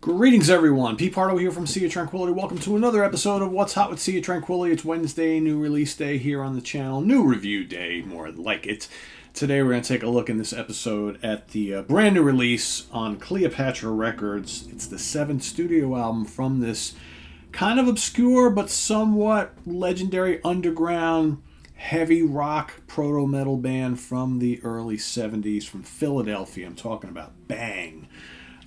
Greetings, everyone. Pete Pardo here from Sea of Tranquility. Welcome to another episode of What's Hot with Sea of Tranquility. It's Wednesday, new release day here on the channel, new review day, more like it. Today we're going to take a look in this episode at the brand new release on Cleopatra Records. It's the 7th studio album from this kind of obscure but somewhat legendary underground heavy rock proto-metal band from the early 70s from Philadelphia. I'm talking about Bang.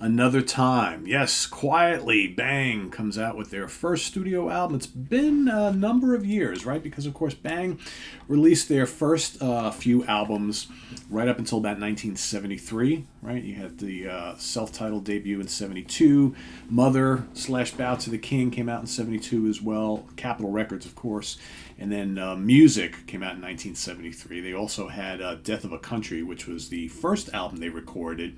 Another Time. Yes, quietly, Bang comes out with their first studio album. It's been a number of years, right? Because, of course, Bang released their first few albums right up until about 1973, right? You had the self-titled debut in 72. Mother/Bow to the King came out in 72 as well. Capitol Records, of course. And then Music came out in 1973. They also had Death of a Country, which was the first album they recorded,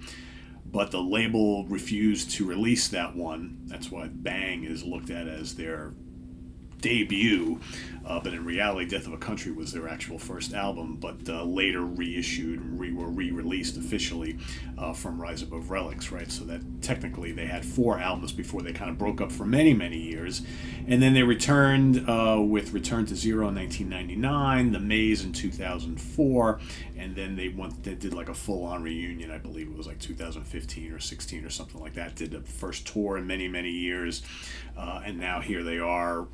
but the label refused to release that one. That's why Bang is looked at as their debut. But in reality, Death of a Country was their actual first album, but later reissued and were re-released officially from Rise Above Relics, right? So that technically they had 4 albums before they kind of broke up for many, many years. And then they returned with Return to Zero in 1999, The Maze in 2004, and then they did like a full-on reunion. I believe it was like 2015 or 16 or something like that. Did the first tour in many, many years, and now here they are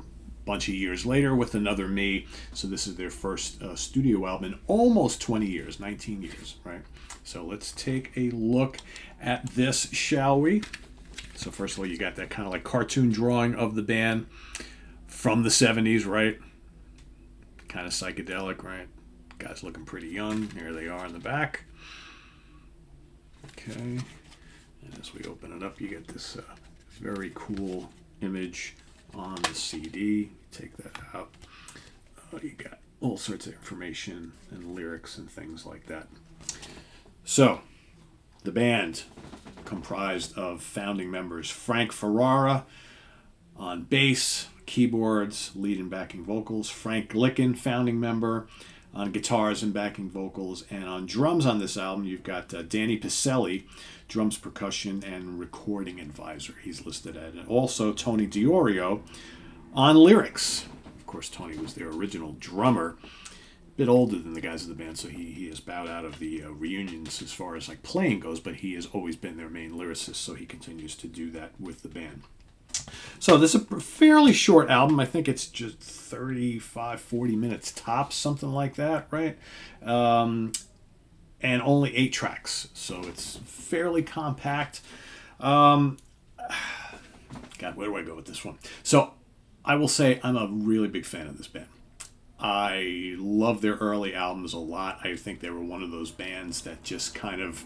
bunch of years later with Another Me. So this is their first studio album in almost 20 years, 19 years, right? So let's take a look at this, shall we? So first of all, you got that kind of like cartoon drawing of the band from the 70s, right? Kind of psychedelic, right? Guys looking pretty young. Here they are in the back. Okay. And as we open it up, you get this very cool image on the CD. Take that out. You got all sorts of information and lyrics and things like that. So, the band comprised of founding members Frank Ferrara on bass, keyboards, lead and backing vocals, Frank Glicken, founding member, on guitars and backing vocals, and on drums on this album you've got Danny Picelli, drums, percussion, and recording advisor. He's listed at it. Also Tony Diorio on lyrics. Of course, Tony was their original drummer. A bit older than the guys of the band, so he has bowed out of the reunions as far as like playing goes, but he has always been their main lyricist, so he continues to do that with the band. So this is a fairly short album. I think it's just 35, 40 minutes tops, something like that, right? And only 8 tracks, so it's fairly compact. God, where do I go with this one? So I will say I'm a really big fan of this band. I love their early albums a lot. I think they were one of those bands that just kind of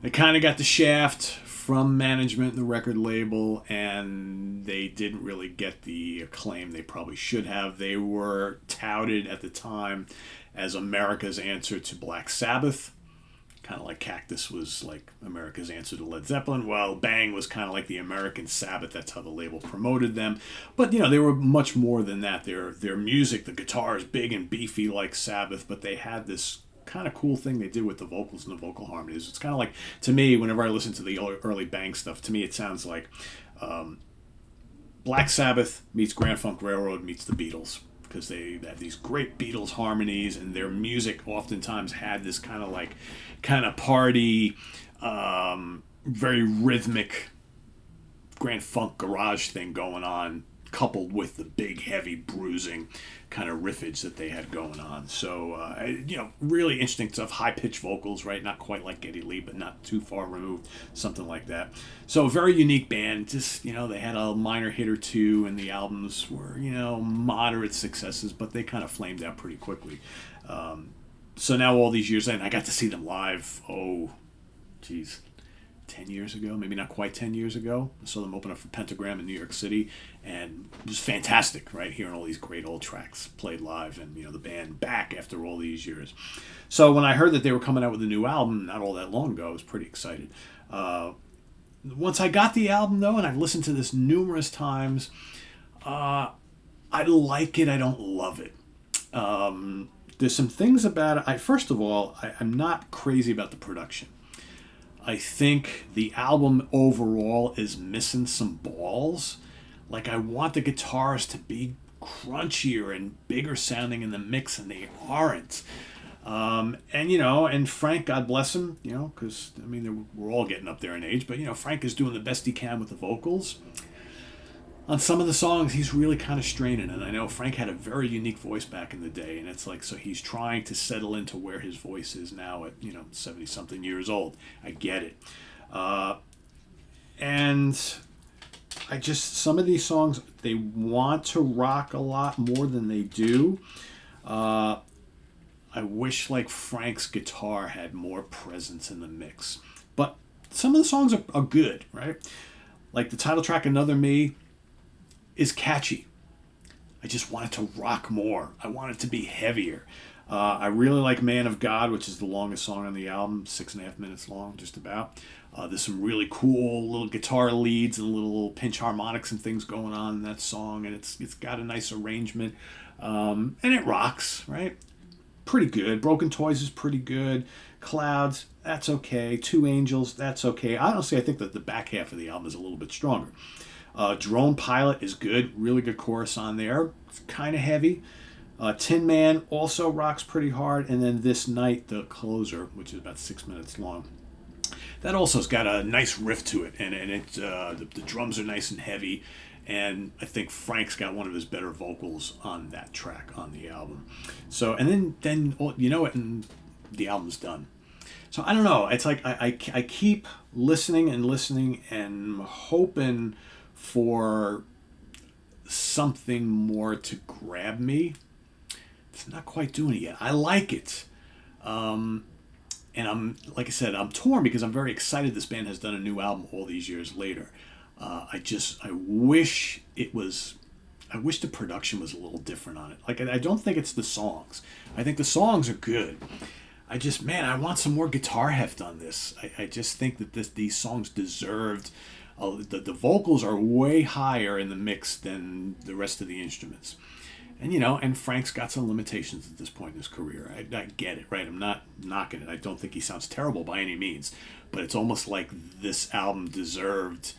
got the shaft from management and the record label, and they didn't really get the acclaim they probably should have. They were touted at the time as America's answer to Black Sabbath, kind of like Cactus was like America's answer to Led Zeppelin. Well, Bang was kind of like the American Sabbath. That's how the label promoted them. But, you know, they were much more than that. Their music, the guitar is big and beefy like Sabbath, but they had this kind of cool thing they did with the vocals and the vocal harmonies. It's kind of like, to me, whenever I listen to the early Bang stuff, to me it sounds like Black Sabbath meets Grand Funk Railroad meets the Beatles, because they have these great Beatles harmonies, and their music oftentimes had this kind of party, very rhythmic Grand Funk garage thing going on, coupled with the big, heavy, bruising kind of riffage that they had going on. So, really interesting stuff. High-pitched vocals, right? Not quite like Geddy Lee, but not too far removed. Something like that. So, a very unique band. Just, they had a minor hit or two, and the albums were, moderate successes, but they kind of flamed out pretty quickly. So now all these years in, I got to see them live, 10 years ago, maybe not quite 10 years ago. I saw them open up for Pentagram in New York City, and it was fantastic, right? Hearing all these great old tracks played live, and, the band back after all these years. So when I heard that they were coming out with a new album not all that long ago, I was pretty excited. Once I got the album, though, and I've listened to this numerous times, I like it, I don't love it. There's some things about it. First of all, I'm not crazy about the production. I think the album overall is missing some balls. Like, I want the guitars to be crunchier and bigger sounding in the mix, and they aren't. And Frank, God bless him, because, I mean, we're all getting up there in age, but, Frank is doing the best he can with the vocals. On some of the songs, he's really kind of straining, and I know Frank had a very unique voice back in the day, and it's like, so he's trying to settle into where his voice is now at, 70-something years old. I get it. And some of these songs, they want to rock a lot more than they do. I wish, like, Frank's guitar had more presence in the mix. But some of the songs are good, right? Like the title track, Another Me, is catchy. I just want it to rock more. I want it to be heavier. I really like Man of God, which is the longest song on the album, 6.5 minutes long, just about. There's some really cool little guitar leads and little pinch harmonics and things going on in that song, and it's got a nice arrangement, and it rocks, right? Pretty good. Broken Toys is pretty good. Clouds, that's okay. Two Angels, that's okay. Honestly, I think that the back half of the album is a little bit stronger. Drone Pilot is good. Really good chorus on there. It's kind of heavy. Tin Man also rocks pretty hard. And then This Night, the closer, which is about 6 minutes long. That also's got a nice riff to it. And the drums are nice and heavy. And I think Frank's got one of his better vocals on that track on the album. So, and then and the album's done. So I don't know. It's like I keep listening and hoping for something more to grab me. It's not quite doing it yet. I like it. And I'm, like I said, I'm torn because I'm very excited this band has done a new album all these years later. I wish the production was a little different on it. Like, I don't think it's the songs. I think the songs are good. I want some more guitar heft on this. I just think that these songs deserved. The vocals are way higher in the mix than the rest of the instruments. And Frank's got some limitations at this point in his career. I get it, right? I'm not knocking it. I don't think he sounds terrible by any means. But it's almost like this album deserved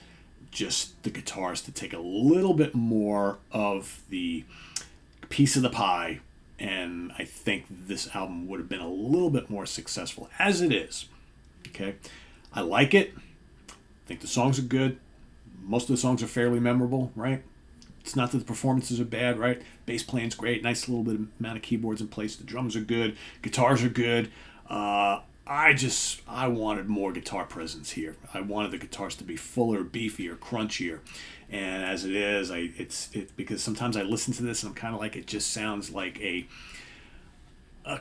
just the guitars to take a little bit more of the piece of the pie. And I think this album would have been a little bit more successful as it is. Okay? I like it. I think the songs are good. Most of the songs are fairly memorable, right? It's not that the performances are bad, right? Bass playing's great. Nice little bit of amount of keyboards in place. The drums are good. Guitars are good. I wanted more guitar presence here. I wanted the guitars to be fuller, beefier, crunchier. And as it is, it's because sometimes I listen to this and I'm kind of like, it just sounds like a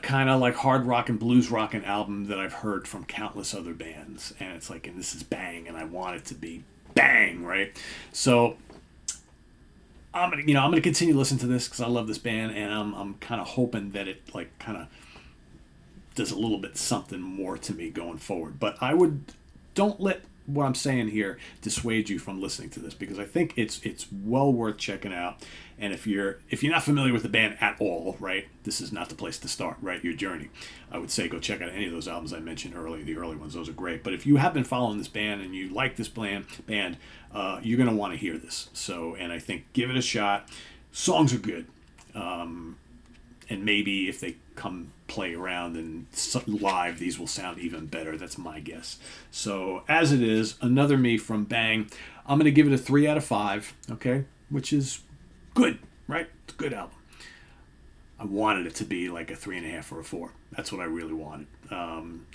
kind of like hard rock and blues rockin' album that I've heard from countless other bands. And it's like, and this is bang, and I want it to be bang, right? So I'm gonna continue to listen to this because I love this band, and I'm kind of hoping that it like kind of does a little bit something more to me going forward. But don't let what I'm saying here dissuade you from listening to this, because I think it's well worth checking out. And if you're not familiar with the band at all, right, this is not the place to start, right? Your journey. I would say go check out any of those albums I mentioned earlier, the early ones. Those are great. But if you have been following this band and you like this band, you're going to want to hear this. So, and I think give it a shot. Songs are good. And maybe if they come play around and live, these will sound even better. That's my guess. So as it is, Another Me from Bang, I'm going to give it a 3 out of 5, okay? Which is good, right? It's a good album. I wanted it to be like a 3.5 or a 4. That's what I really wanted.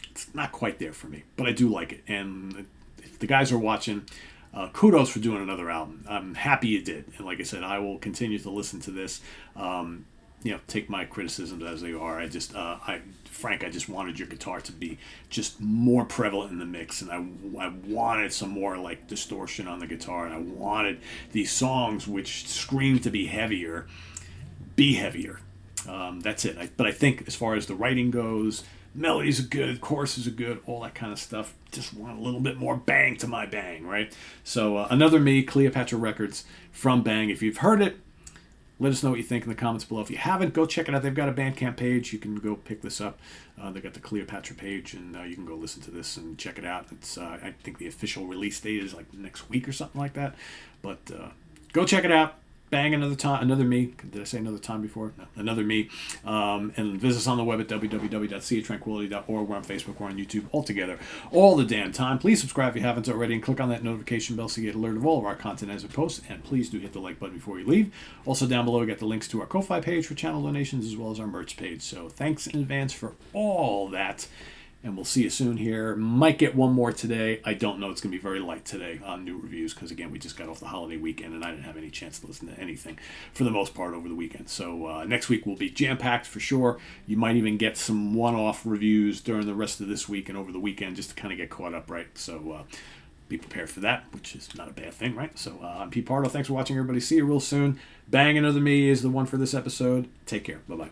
It's not quite there for me, but I do like it. And if the guys are watching, kudos for doing another album. I'm happy you did. And like I said, I will continue to listen to this. Take my criticisms as they are. Frank, I just wanted your guitar to be just more prevalent in the mix, and I wanted some more like distortion on the guitar, and I wanted these songs which scream to be heavier. That's it. But I think as far as the writing goes, melodies are good, choruses are good, all that kind of stuff. Just want a little bit more bang to my bang, right? So Another Me, Cleopatra Records from Bang. If you've heard it, Let us know what you think in the comments below. If you haven't, go check it out. They've got a Bandcamp page. You can go pick this up. They got the Cleopatra page, and you can go listen to this and check it out. It's I think the official release date is like next week or something like that. But go check it out. Bang, another me. Did I say another time before? No, another me. And visit us on the web at www.seatranquility.org. We're on Facebook. We're on YouTube. All together, all the damn time. Please subscribe if you haven't already, and click on that notification bell so you get alert of all of our content as we post. And please do hit the like button before you leave. Also, down below, we got the links to our Ko-Fi page for channel donations as well as our merch page. So thanks in advance for all that. And we'll see you soon here. Might get one more today. I don't know. It's going to be very light today on new reviews because, again, we just got off the holiday weekend and I didn't have any chance to listen to anything for the most part over the weekend. So next week will be jam-packed for sure. You might even get some one-off reviews during the rest of this week and over the weekend just to kind of get caught up, right? So be prepared for that, which is not a bad thing, right? So I'm Pete Pardo. Thanks for watching, everybody. See you real soon. Bang, another me is the one for this episode. Take care. Bye-bye.